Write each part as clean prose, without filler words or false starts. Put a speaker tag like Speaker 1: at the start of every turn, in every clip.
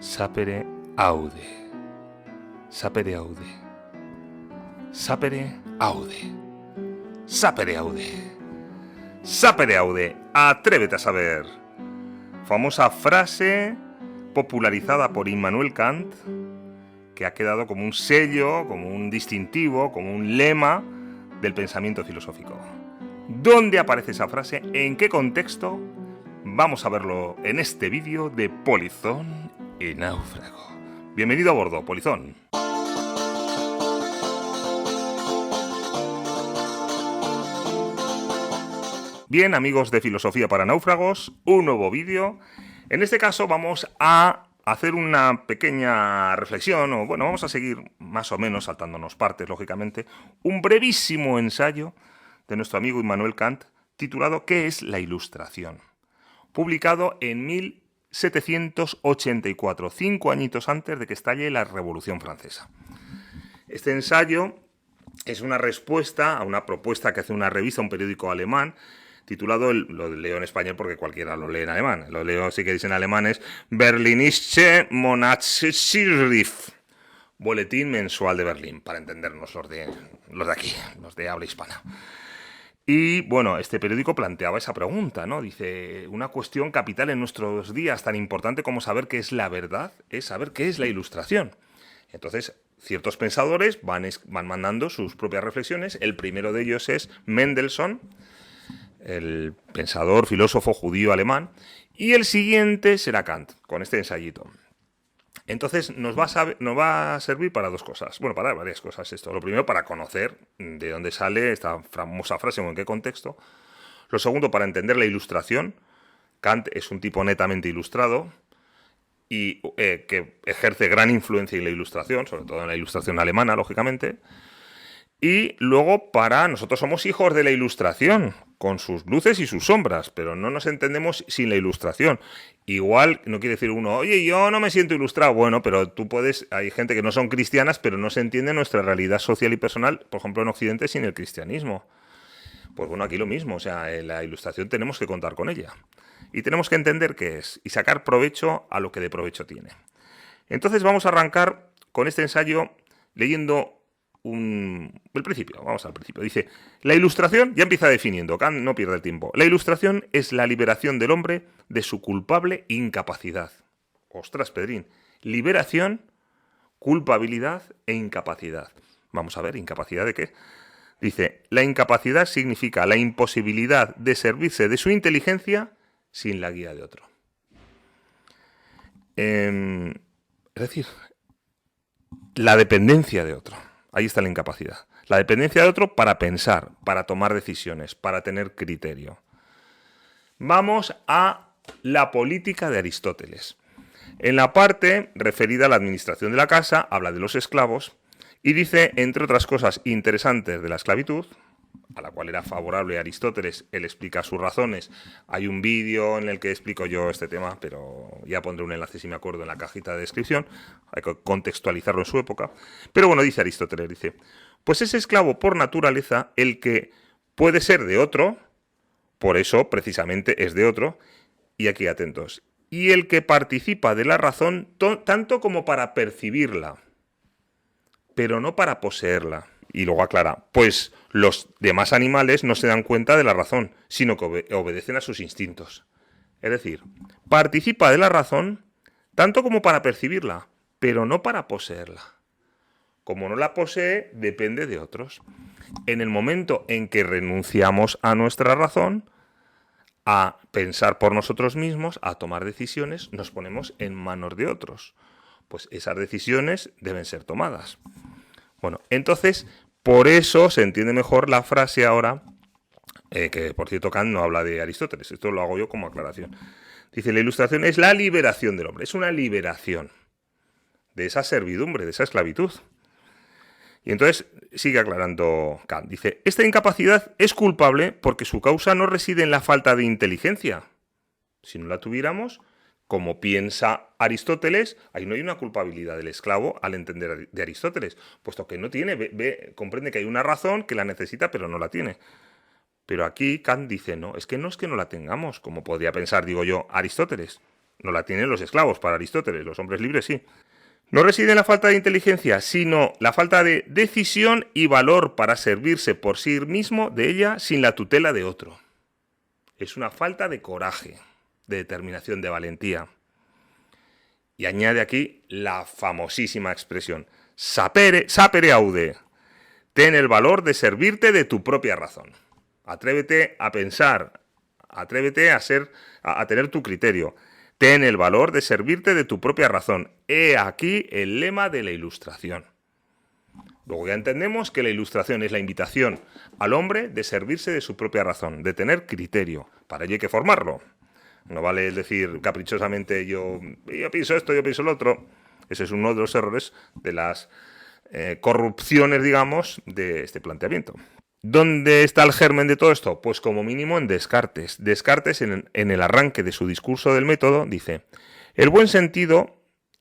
Speaker 1: Sapere aude. Sapere aude. Sapere aude. Sapere aude. Sapere aude. Atrévete a saber. Famosa frase popularizada por Immanuel Kant, que ha quedado como un sello, como un distintivo, como un lema del pensamiento filosófico. ¿Dónde aparece esa frase? ¿En qué contexto? Vamos a verlo en este vídeo de Polizón y Náufrago. Bienvenido a bordo, Polizón. Bien, amigos de Filosofía para Náufragos, un nuevo vídeo. En este caso vamos a hacer una pequeña reflexión, o bueno, vamos a seguir más o menos, saltándonos partes, lógicamente, un brevísimo ensayo de nuestro amigo Immanuel Kant, titulado ¿Qué es la Ilustración?, publicado en 1784, 5 añitos antes de que estalle la Revolución Francesa. Este ensayo es una respuesta a una propuesta que hace una revista, un periódico alemán, titulado, lo leo en español porque cualquiera lo lee en alemán, lo leo si queréis en alemán, es Berlinische Monatsschrift, Boletín Mensual de Berlín, para entendernos los de aquí, los de habla hispana. Y bueno, este periódico planteaba esa pregunta, ¿no? Dice, una cuestión capital en nuestros días, tan importante como saber qué es la verdad, es saber qué es la ilustración. Entonces, ciertos pensadores van mandando sus propias reflexiones. El primero de ellos es Mendelssohn, el pensador, filósofo judío alemán, y el siguiente será Kant, con este ensayito. Entonces nos va a servir para dos cosas, bueno, para varias cosas esto. Lo primero, para conocer de dónde sale esta famosa frase o en qué contexto. Lo segundo, para entender la ilustración. Kant es un tipo netamente ilustrado y que ejerce gran influencia en la ilustración, sobre todo en la ilustración alemana, lógicamente. Y luego, nosotros somos hijos de la ilustración, con sus luces y sus sombras, pero no nos entendemos sin la ilustración. Igual, no quiere decir uno, oye, yo no me siento ilustrado. Bueno, pero hay gente que no son cristianas, pero no se entiende nuestra realidad social y personal, por ejemplo, en Occidente, sin el cristianismo. Pues bueno, aquí lo mismo, o sea, en la ilustración tenemos que contar con ella. Y tenemos que entender qué es, y sacar provecho a lo que de provecho tiene. Entonces vamos a arrancar con este ensayo leyendo el principio, vamos al principio. Dice, la ilustración, ya empieza definiendo, Kant no pierde el tiempo. La ilustración es la liberación del hombre de su culpable incapacidad. Ostras, Pedrín. Liberación, culpabilidad e incapacidad. Vamos a ver, ¿incapacidad de qué? Dice, la incapacidad significa la imposibilidad de servirse de su inteligencia sin la guía de otro. Es decir, la dependencia de otro. Ahí está la incapacidad. La dependencia de otro para pensar, para tomar decisiones, para tener criterio. Vamos a la política de Aristóteles. En la parte referida a la administración de la casa, habla de los esclavos y dice, entre otras cosas interesantes de la esclavitud, a la cual era favorable Aristóteles, él explica sus razones. Hay un vídeo en el que explico yo este tema, pero ya pondré un enlace si me acuerdo en la cajita de descripción, hay que contextualizarlo en su época. Pero bueno, dice Aristóteles, dice, pues es esclavo por naturaleza el que puede ser de otro, por eso precisamente es de otro, y aquí atentos, y el que participa de la razón tanto como para percibirla, pero no para poseerla. Y luego aclara, pues los demás animales no se dan cuenta de la razón, sino que obedecen a sus instintos. Es decir, participa de la razón tanto como para percibirla, pero no para poseerla. Como no la posee, depende de otros. En el momento en que renunciamos a nuestra razón, a pensar por nosotros mismos, a tomar decisiones, nos ponemos en manos de otros. Pues esas decisiones deben ser tomadas. Bueno, entonces, por eso se entiende mejor la frase ahora, que por cierto Kant no habla de Aristóteles, esto lo hago yo como aclaración. Dice, la ilustración es la liberación del hombre, es una liberación de esa servidumbre, de esa esclavitud. Y entonces sigue aclarando Kant, dice, esta incapacidad es culpable porque su causa no reside en la falta de inteligencia. Si no la tuviéramos, como piensa Aristóteles, ahí no hay una culpabilidad del esclavo al entender de Aristóteles, puesto que no tiene, comprende que hay una razón que la necesita, pero no la tiene. Pero aquí Kant dice, no es que no la tengamos, como podría pensar, digo yo, Aristóteles. No la tienen los esclavos para Aristóteles, los hombres libres sí. No reside en la falta de inteligencia, sino la falta de decisión y valor para servirse por sí mismo de ella sin la tutela de otro. Es una falta de coraje, de determinación, de valentía. Y añade aquí la famosísima expresión, sapere aude, ten el valor de servirte de tu propia razón. Atrévete a pensar, atrévete a tener tu criterio. Ten el valor de servirte de tu propia razón. He aquí el lema de la Ilustración. Luego ya entendemos que la Ilustración es la invitación al hombre de servirse de su propia razón, de tener criterio. Para ello hay que formarlo. No vale decir caprichosamente yo pienso esto, yo pienso lo otro. Ese es uno de los errores de las corrupciones, digamos, de este planteamiento. ¿Dónde está el germen de todo esto? Pues como mínimo en Descartes. Descartes, en el arranque de su discurso del método, dice: el buen sentido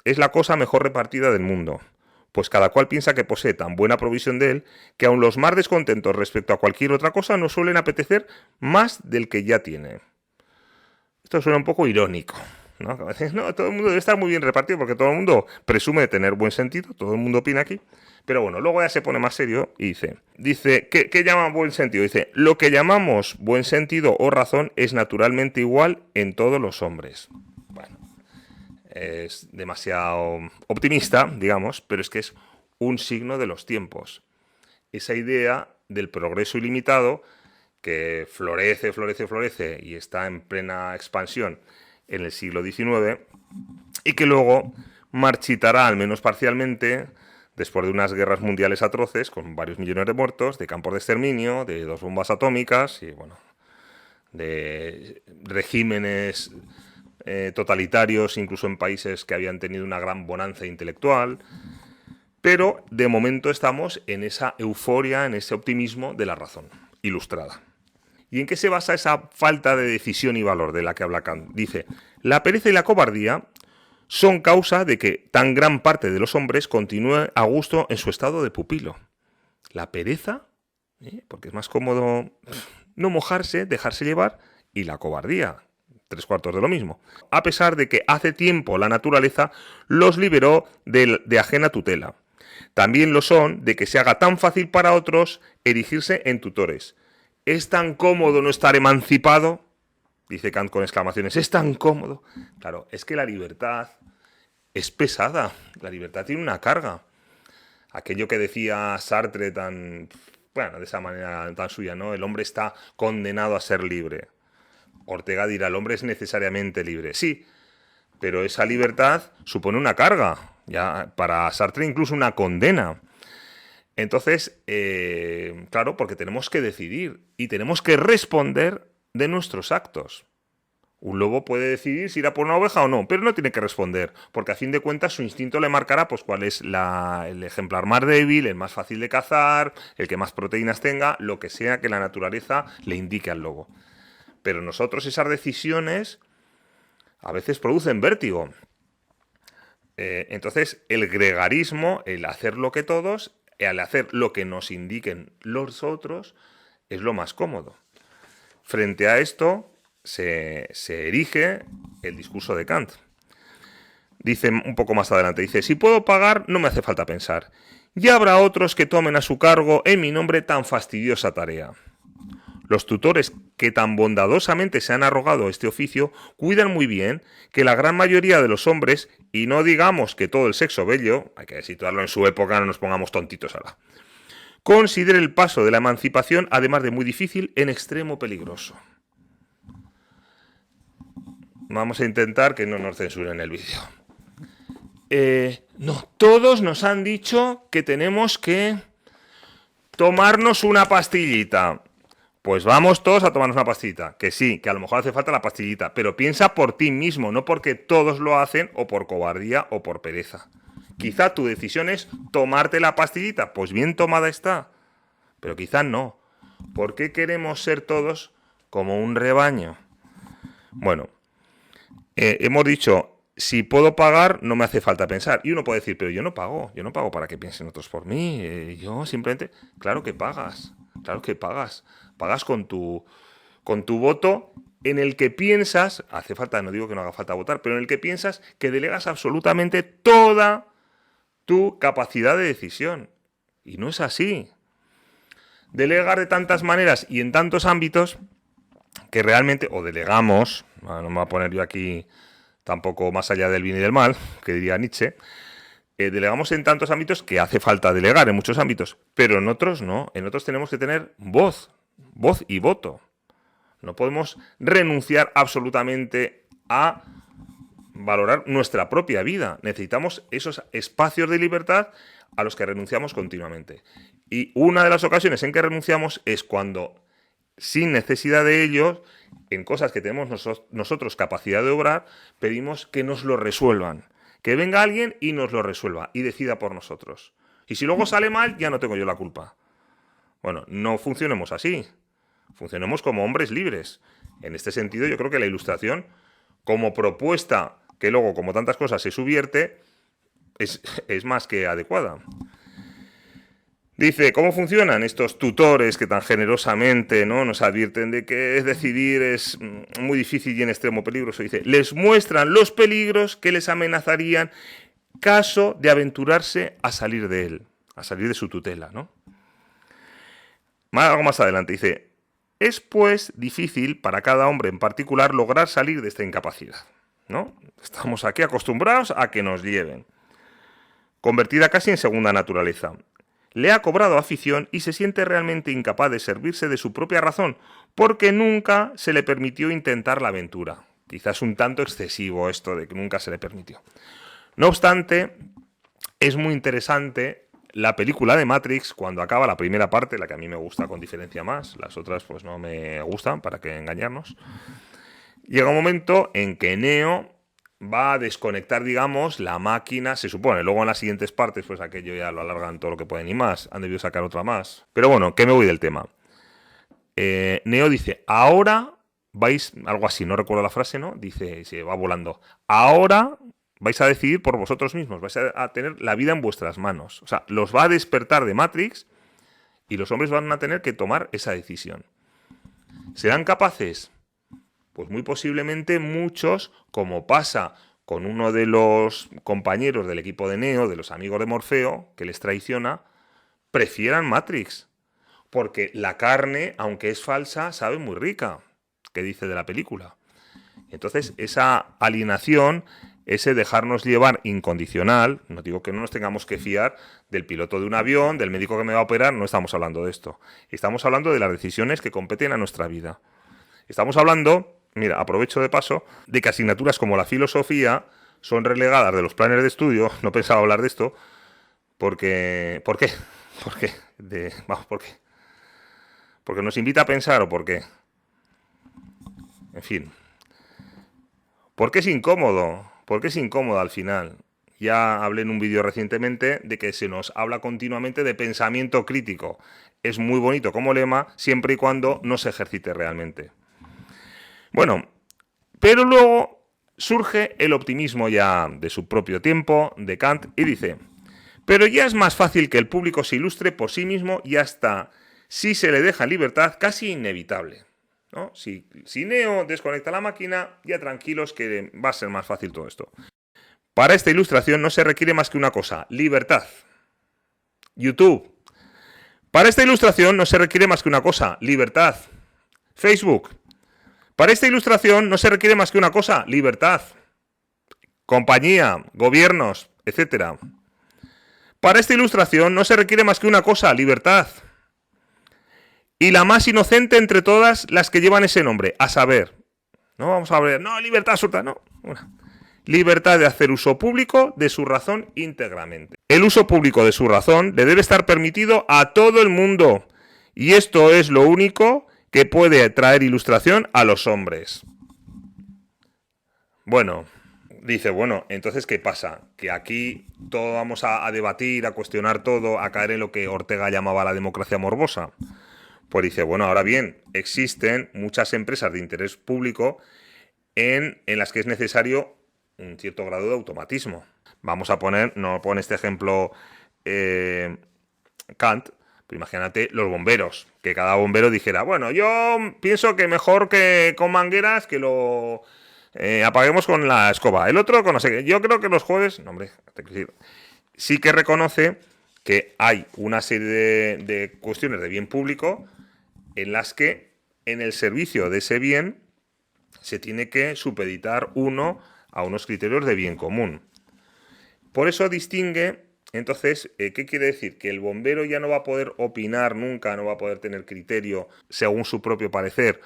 Speaker 1: es la cosa mejor repartida del mundo, pues cada cual piensa que posee tan buena provisión de él que aun los más descontentos respecto a cualquier otra cosa no suelen apetecer más del que ya tiene. Esto suena un poco irónico, ¿no? A veces, no, todo el mundo debe estar muy bien repartido porque todo el mundo presume de tener buen sentido, todo el mundo opina aquí. Pero bueno, luego ya se pone más serio y dice, ¿qué llama buen sentido? Dice, lo que llamamos buen sentido o razón es naturalmente igual en todos los hombres. Bueno, es demasiado optimista, digamos, pero es que es un signo de los tiempos. Esa idea del progreso ilimitado que florece y está en plena expansión en el siglo XIX y que luego marchitará, al menos parcialmente, después de unas guerras mundiales atroces, con varios millones de muertos, de campos de exterminio, de 2 bombas atómicas y, bueno, de regímenes totalitarios, incluso en países que habían tenido una gran bonanza intelectual. Pero, de momento, estamos en esa euforia, en ese optimismo de la razón ilustrada. ¿Y en qué se basa esa falta de decisión y valor de la que habla Kant? Dice, la pereza y la cobardía son causa de que tan gran parte de los hombres continúe a gusto en su estado de pupilo. La pereza, porque es más cómodo no mojarse, dejarse llevar, y la cobardía, 3/4 de lo mismo. A pesar de que hace tiempo la naturaleza los liberó de ajena tutela. También lo son de que se haga tan fácil para otros erigirse en tutores. ¿Es tan cómodo no estar emancipado? Dice Kant con exclamaciones. ¿Es tan cómodo? Claro, es que la libertad es pesada. La libertad tiene una carga. Aquello que decía Sartre de esa manera tan suya, ¿no? El hombre está condenado a ser libre. Ortega dirá, el hombre es necesariamente libre. Sí, pero esa libertad supone una carga. Ya para Sartre incluso una condena. Entonces, claro, porque tenemos que decidir y tenemos que responder de nuestros actos. Un lobo puede decidir si irá por una oveja o no, pero no tiene que responder, porque a fin de cuentas su instinto le marcará pues cuál es el ejemplar más débil, el más fácil de cazar, el que más proteínas tenga, lo que sea que la naturaleza le indique al lobo. Pero nosotros esas decisiones a veces producen vértigo. Entonces, el gregarismo, el hacer lo que todos, al hacer lo que nos indiquen los otros, es lo más cómodo. Frente a esto se erige el discurso de Kant. Dice un poco más adelante, dice, si puedo pagar, no me hace falta pensar. Ya habrá otros que tomen a su cargo en mi nombre tan fastidiosa tarea. Los tutores que tan bondadosamente se han arrogado este oficio cuidan muy bien que la gran mayoría de los hombres, y no digamos que todo el sexo bello, hay que situarlo en su época, no nos pongamos tontitos ahora, considere el paso de la emancipación, además de muy difícil, en extremo peligroso. Vamos a intentar que no nos censuren el vídeo. No, todos nos han dicho que tenemos que tomarnos una pastillita. Pues vamos todos a tomarnos una pastillita. Que sí, que a lo mejor hace falta la pastillita, pero piensa por ti mismo, no porque todos lo hacen o por cobardía o por pereza. Quizá tu decisión es tomarte la pastillita, pues bien tomada está, pero quizá no. ¿Por qué queremos ser todos como un rebaño? Bueno, hemos dicho, si puedo pagar, no me hace falta pensar. Y uno puede decir, pero yo no pago para que piensen otros por mí. Yo simplemente, claro que pagas. Pagas con tu voto en el que piensas, hace falta, no digo que no haga falta votar, pero en el que piensas que delegas absolutamente toda tu capacidad de decisión. Y no es así. Delegar de tantas maneras y en tantos ámbitos que realmente, o delegamos, no me voy a poner yo aquí tampoco más allá del bien y del mal, que diría Nietzsche, delegamos en tantos ámbitos que hace falta delegar en muchos ámbitos, pero en otros no, en otros tenemos que tener voz y voto. No podemos renunciar absolutamente a valorar nuestra propia vida. Necesitamos esos espacios de libertad a los que renunciamos continuamente. Y una de las ocasiones en que renunciamos es cuando, sin necesidad de ellos, en cosas que tenemos nosotros capacidad de obrar, pedimos que nos lo resuelvan. Que venga alguien y nos lo resuelva y decida por nosotros. Y si luego sale mal, ya no tengo yo la culpa. Bueno, no funcionemos así. Funcionemos como hombres libres. En este sentido, yo creo que la Ilustración, como propuesta que luego, como tantas cosas, se subvierte, es más que adecuada. Dice, ¿cómo funcionan estos tutores que tan generosamente, ¿no?, nos advierten de que decidir es muy difícil y en extremo peligroso? Dice, les muestran los peligros que les amenazarían caso de aventurarse a salir de él, a salir de su tutela, ¿no? Algo más adelante dice, es pues difícil para cada hombre en particular lograr salir de esta incapacidad, ¿no? Estamos aquí acostumbrados a que nos lleven. Convertida casi en segunda naturaleza. Le ha cobrado afición y se siente realmente incapaz de servirse de su propia razón, porque nunca se le permitió intentar la aventura. Quizás un tanto excesivo esto de que nunca se le permitió. No obstante, es muy interesante la película de Matrix, cuando acaba la primera parte, la que a mí me gusta con diferencia más, las otras pues no me gustan, para que engañarnos. Llega un momento en que Neo va a desconectar, digamos, la máquina, se supone. Luego en las siguientes partes, pues aquello ya lo alargan todo lo que pueden y más. Han debido sacar otra más. Pero bueno, que me voy del tema. Neo dice, ahora vais, algo así, no recuerdo la frase, ¿no? Dice, se va volando. Ahora vais a decidir por vosotros mismos, vais a tener la vida en vuestras manos. O sea, los va a despertar de Matrix y los hombres van a tener que tomar esa decisión. ¿Serán capaces? Pues muy posiblemente muchos, como pasa con uno de los compañeros del equipo de Neo, de los amigos de Morfeo, que les traiciona, prefieran Matrix. Porque la carne, aunque es falsa, sabe muy rica, que dice de la película. Entonces, esa alienación, ese dejarnos llevar incondicional, no digo que no nos tengamos que fiar del piloto de un avión, del médico que me va a operar, no estamos hablando de esto. Estamos hablando de las decisiones que competen a nuestra vida. Estamos hablando, mira, aprovecho de paso, de que asignaturas como la filosofía son relegadas de los planes de estudio. No pensaba hablar de esto, porque... ¿Por qué? ¿Por qué? ¿Por qué? ¿Porque nos invita a pensar o por qué? En fin. ¿Por qué es incómodo? ¿Por qué es incómodo al final? Ya hablé en un vídeo recientemente de que se nos habla continuamente de pensamiento crítico. Es muy bonito como lema, siempre y cuando no se ejercite realmente. Bueno, pero luego surge el optimismo ya de su propio tiempo, de Kant, y dice, pero ya es más fácil que el público se ilustre por sí mismo y hasta, si se le deja libertad, casi inevitable, ¿no? Si Neo desconecta la máquina, ya tranquilos que va a ser más fácil todo esto. Para esta ilustración no se requiere más que una cosa, libertad. YouTube. Para esta ilustración no se requiere más que una cosa, libertad. Facebook. Para esta ilustración no se requiere más que una cosa, libertad. Compañía, gobiernos, etc. Para esta ilustración no se requiere más que una cosa, libertad. Y la más inocente entre todas las que llevan ese nombre, a saber, no vamos a ver, no, libertad absoluta, no. Libertad de hacer uso público de su razón íntegramente. El uso público de su razón le debe estar permitido a todo el mundo. Y esto es lo único que puede traer ilustración a los hombres. Bueno, dice, bueno, entonces, ¿qué pasa? Que aquí todo vamos a debatir, a cuestionar todo, a caer en lo que Ortega llamaba la democracia morbosa. Pues dice, bueno, ahora bien, existen muchas empresas de interés público en las que es necesario un cierto grado de automatismo. Vamos a poner, no pone este ejemplo Kant, Pues imagínate los bomberos, que cada bombero dijera, bueno, yo pienso que mejor que con mangueras que lo apaguemos con la escoba. El otro con no sé qué. Yo creo que los jueves, no hombre, sí que reconoce que hay una serie de cuestiones de bien público en las que en el servicio de ese bien se tiene que supeditar uno a unos criterios de bien común. Por eso distingue, entonces, ¿qué quiere decir? Que el bombero ya no va a poder opinar nunca, no va a poder tener criterio según su propio parecer,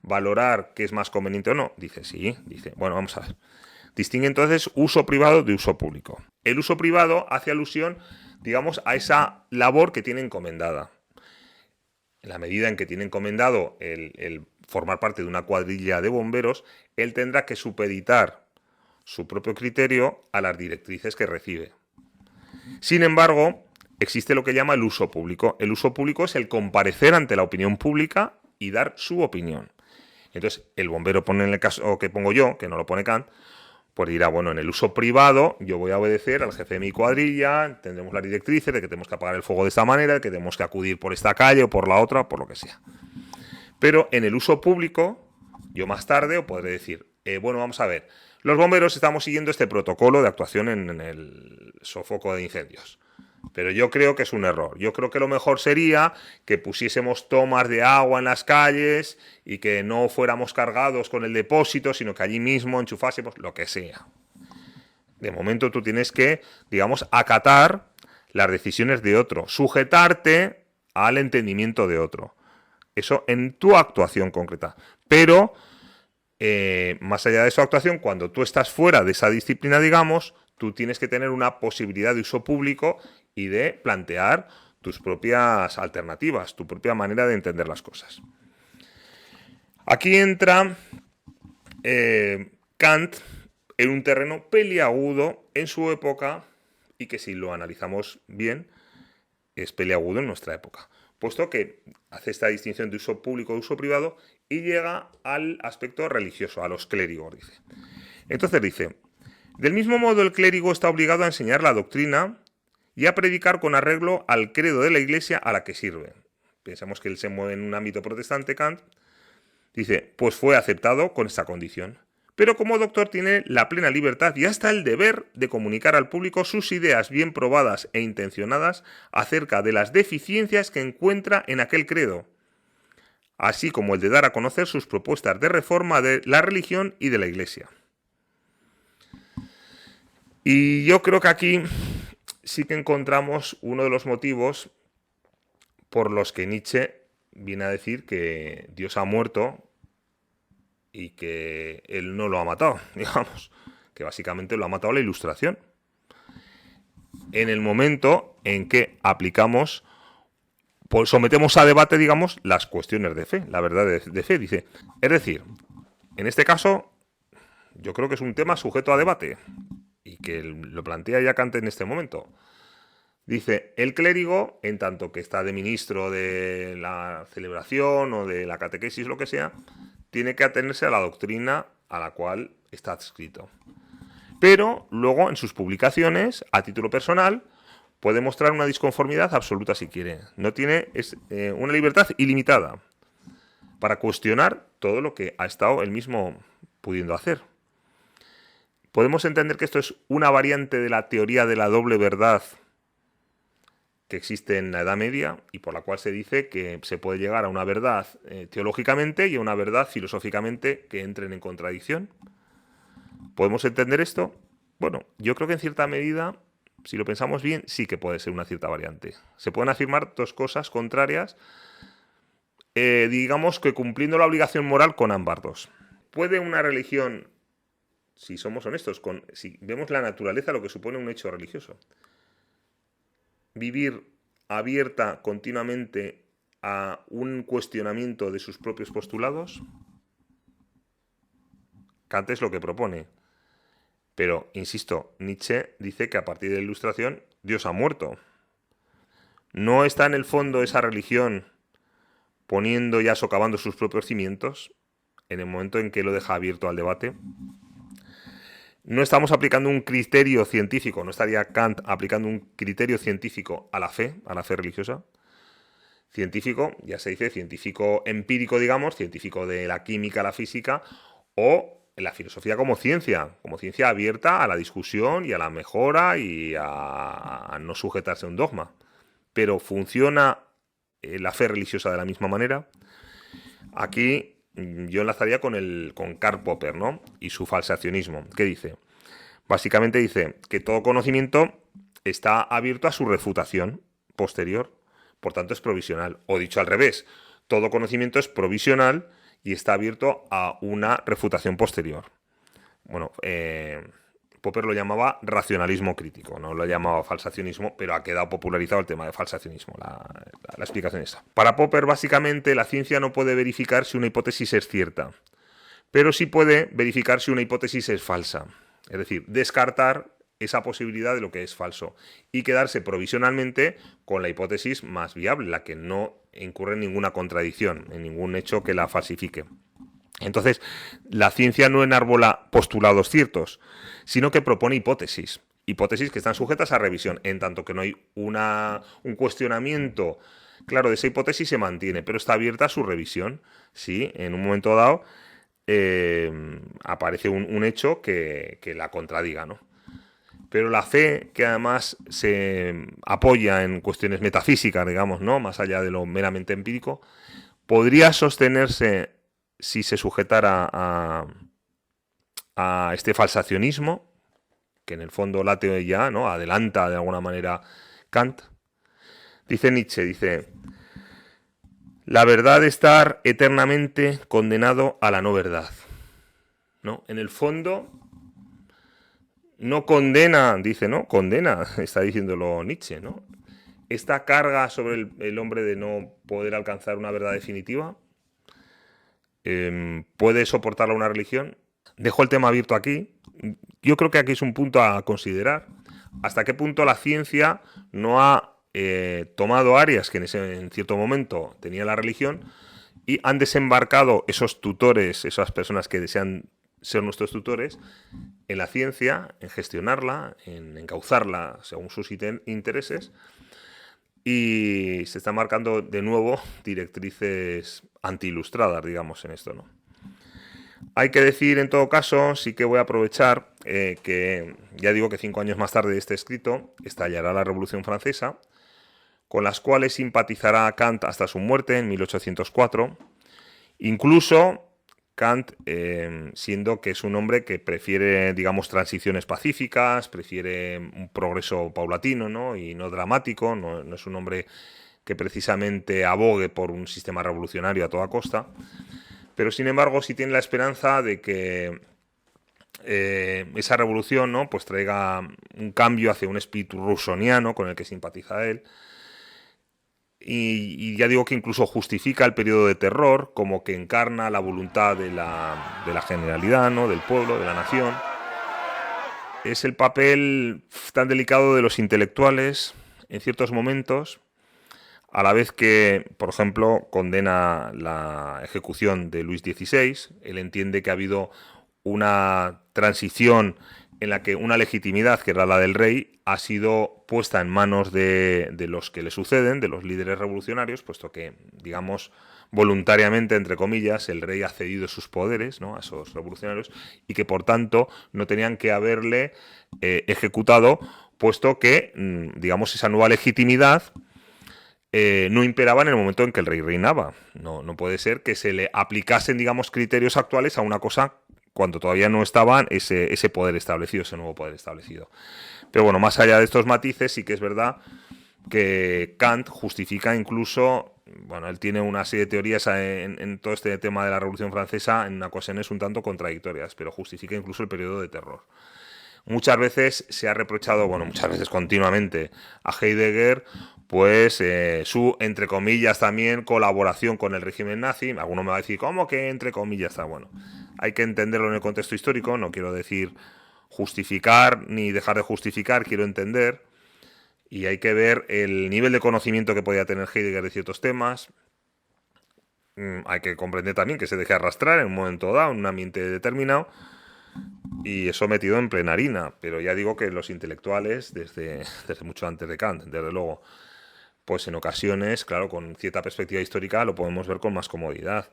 Speaker 1: valorar qué es más conveniente o no. Dice, sí, dice, bueno, vamos a ver. Distingue entonces uso privado de uso público. El uso privado hace alusión, digamos, a esa labor que tiene encomendada. En la medida en que tiene encomendado el formar parte de una cuadrilla de bomberos, él tendrá que supeditar su propio criterio a las directrices que recibe. Sin embargo, existe lo que llama el uso público. El uso público es el comparecer ante la opinión pública y dar su opinión. Entonces, el bombero pone en el caso que pongo yo, que no lo pone Kant, pues dirá, bueno, en el uso privado yo voy a obedecer al jefe de mi cuadrilla, tendremos las directrices de que tenemos que apagar el fuego de esta manera, de que tenemos que acudir por esta calle o por la otra, por lo que sea. Pero en el uso público, yo más tarde podré decir, bueno, vamos a ver, los bomberos estamos siguiendo este protocolo de actuación en el sofoco de incendios. Pero yo creo que es un error. Yo creo que lo mejor sería que pusiésemos tomas de agua en las calles y que no fuéramos cargados con el depósito, sino que allí mismo enchufásemos lo que sea. De momento tú tienes que, digamos, acatar las decisiones de otro, sujetarte al entendimiento de otro. Eso en tu actuación concreta. Pero, más allá de su actuación, cuando tú estás fuera de esa disciplina, digamos, tú tienes que tener una posibilidad de uso público y de plantear tus propias alternativas, tu propia manera de entender las cosas. Aquí entra Kant en un terreno peliagudo en su época y que si lo analizamos bien es peliagudo en nuestra época, puesto que hace esta distinción de uso público e uso privado y llega al aspecto religioso, a los clérigos, dice. Entonces dice, del mismo modo el clérigo está obligado a enseñar la doctrina y a predicar con arreglo al credo de la Iglesia a la que sirve. Pensamos que él se mueve en un ámbito protestante, Kant. Dice, pues fue aceptado con esta condición. Pero como doctor tiene la plena libertad y hasta el deber de comunicar al público sus ideas bien probadas e intencionadas acerca de las deficiencias que encuentra en aquel credo, así como el de dar a conocer sus propuestas de reforma de la religión y de la Iglesia. Y yo creo que aquí sí que encontramos uno de los motivos por los que Nietzsche viene a decir que Dios ha muerto y que él no lo ha matado, digamos, que básicamente lo ha matado la Ilustración. En el momento en que aplicamos, pues sometemos a debate, digamos, las cuestiones de fe, la verdad de fe, dice. Es decir, en este caso, yo creo que es un tema sujeto a debate y que lo plantea ya Kant en este momento. Dice, el clérigo, en tanto que está de ministro de la celebración o de la catequesis, lo que sea, tiene que atenerse a la doctrina a la cual está adscrito. Pero luego, en sus publicaciones, a título personal, puede mostrar una disconformidad absoluta si quiere. No tiene una libertad ilimitada para cuestionar todo lo que ha estado él mismo pudiendo hacer. Podemos entender que esto es una variante de la teoría de la doble verdad que existe en la Edad Media y por la cual se dice que se puede llegar a una verdad teológicamente y a una verdad filosóficamente que entren en contradicción. ¿Podemos entender esto? Bueno, yo creo que en cierta medida, si lo pensamos bien, sí que puede ser una cierta variante. Se pueden afirmar dos cosas contrarias, digamos que cumpliendo la obligación moral con ambas dos. ¿Puede una religión, si somos honestos, si vemos la naturaleza, lo que supone un hecho religioso, vivir abierta continuamente a un cuestionamiento de sus propios postulados? Kant es lo que propone. Pero, insisto, Nietzsche dice que a partir de la Ilustración Dios ha muerto. ¿No está en el fondo esa religión poniendo ya socavando sus propios cimientos en el momento en que lo deja abierto al debate? No estamos aplicando un criterio científico, no estaría Kant aplicando un criterio científico a la fe religiosa. Científico, ya se dice, científico empírico, digamos, científico de la química, la física, o la filosofía como ciencia abierta a la discusión y a la mejora y a no sujetarse a un dogma. Pero ¿funciona la fe religiosa de la misma manera? Aquí yo enlazaría con Karl Popper, ¿no? Y su falsacionismo. ¿Qué dice? Básicamente dice que todo conocimiento está abierto a su refutación posterior, por tanto es provisional. O dicho al revés, todo conocimiento es provisional y está abierto a una refutación posterior. Bueno, Popper lo llamaba racionalismo crítico, no lo llamaba falsacionismo, pero ha quedado popularizado el tema de falsacionismo, la explicación esa. Para Popper, básicamente, la ciencia no puede verificar si una hipótesis es cierta, pero sí puede verificar si una hipótesis es falsa. Es decir, descartar esa posibilidad de lo que es falso y quedarse provisionalmente con la hipótesis más viable, la que no incurre en ninguna contradicción, en ningún hecho que la falsifique. Entonces, la ciencia no enarbola postulados ciertos, sino que propone hipótesis. Hipótesis que están sujetas a revisión, en tanto que no hay un cuestionamiento claro de esa hipótesis, se mantiene, pero está abierta a su revisión. Si en un momento dado aparece un hecho que la contradiga, ¿no? Pero la fe, que además se apoya en cuestiones metafísicas, digamos, ¿no? Más allá de lo meramente empírico, podría sostenerse si se sujetara a este falsacionismo, que en el fondo late ya, ¿no? Adelanta de alguna manera Kant. Dice Nietzsche, dice, la verdad estar eternamente condenado a la no verdad, ¿no? En el fondo no condena, dice, ¿no? Condena, está diciéndolo Nietzsche, ¿no? Esta carga sobre el hombre de no poder alcanzar una verdad definitiva, ¿puede soportarla una religión? Dejo el tema abierto aquí. Yo creo que aquí es un punto a considerar. ¿Hasta qué punto la ciencia no ha tomado áreas que en cierto momento tenía la religión y han desembarcado esos tutores, esas personas que desean ser nuestros tutores, en la ciencia, en gestionarla, en encauzarla según sus intereses, y se están marcando de nuevo directrices anti-ilustradas, digamos, en esto, ¿no? Hay que decir, en todo caso, sí que voy a aprovechar que ya digo que 5 años más tarde de este escrito estallará la Revolución Francesa, con las cuales simpatizará Kant hasta su muerte en 1804. Incluso Kant, siendo que es un hombre que prefiere, digamos, transiciones pacíficas, prefiere un progreso paulatino, ¿no? Y no dramático, no es un hombre que precisamente abogue por un sistema revolucionario a toda costa, pero sin embargo sí tiene la esperanza de que esa revolución, ¿no? Pues traiga un cambio hacia un espíritu rusoniano con el que simpatiza él. Y ya digo que incluso justifica el periodo de terror, como que encarna la voluntad de la generalidad, ¿no? Del pueblo, de la nación. Es el papel tan delicado de los intelectuales en ciertos momentos, a la vez que, por ejemplo, condena la ejecución de Luis XVI. Él entiende que ha habido una transición en la que una legitimidad, que era la del rey, ha sido puesta en manos de los que le suceden, de los líderes revolucionarios, puesto que, digamos, voluntariamente, entre comillas, el rey ha cedido sus poderes, ¿no? A esos revolucionarios, y que, por tanto, no tenían que haberle ejecutado, puesto que, digamos, esa nueva legitimidad no imperaba en el momento en que el rey reinaba. No puede ser que se le aplicasen, digamos, criterios actuales a una cosa cuando todavía no estaba ese poder establecido, ese nuevo poder establecido. Pero bueno, más allá de estos matices, sí que es verdad que Kant justifica incluso, bueno, él tiene una serie de teorías en todo este tema de la Revolución Francesa en ocasiones un tanto contradictorias, pero justifica incluso el periodo de terror. Muchas veces se ha reprochado, bueno, muchas veces continuamente, a Heidegger, pues su, entre comillas, también colaboración con el régimen nazi. Alguno me va a decir, ¿cómo que entre comillas está? Bueno, hay que entenderlo en el contexto histórico, no quiero decir justificar ni dejar de justificar, quiero entender, y hay que ver el nivel de conocimiento que podía tener Heidegger de ciertos temas. Hay que comprender también que se deje arrastrar en un momento dado, en un ambiente determinado, y eso metido en plena harina, pero ya digo que los intelectuales, desde mucho antes de Kant, desde luego. pues en ocasiones, claro, con cierta perspectiva histórica lo podemos ver con más comodidad.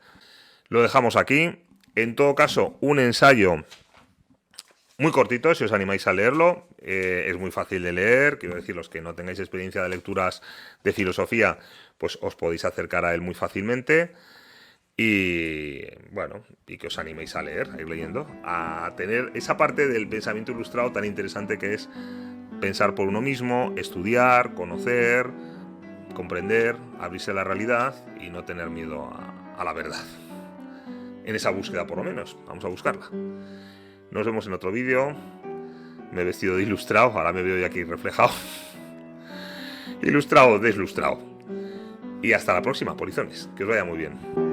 Speaker 1: Lo dejamos aquí. En todo caso, un ensayo muy cortito, si os animáis a leerlo. Es muy fácil de leer, quiero decir, los que no tengáis experiencia de lecturas de filosofía, pues os podéis acercar a él muy fácilmente. Y bueno, y que os animéis a leer, a ir leyendo, a tener esa parte del pensamiento ilustrado tan interesante que es pensar por uno mismo, estudiar, conocer, comprender, abrirse a la realidad y no tener miedo a la verdad. En esa búsqueda, por lo menos, vamos a buscarla. Nos vemos en otro vídeo. Me he vestido de ilustrado, ahora me veo yo aquí reflejado. Ilustrado, deslustrado. Y hasta la próxima, polizones. Que os vaya muy bien.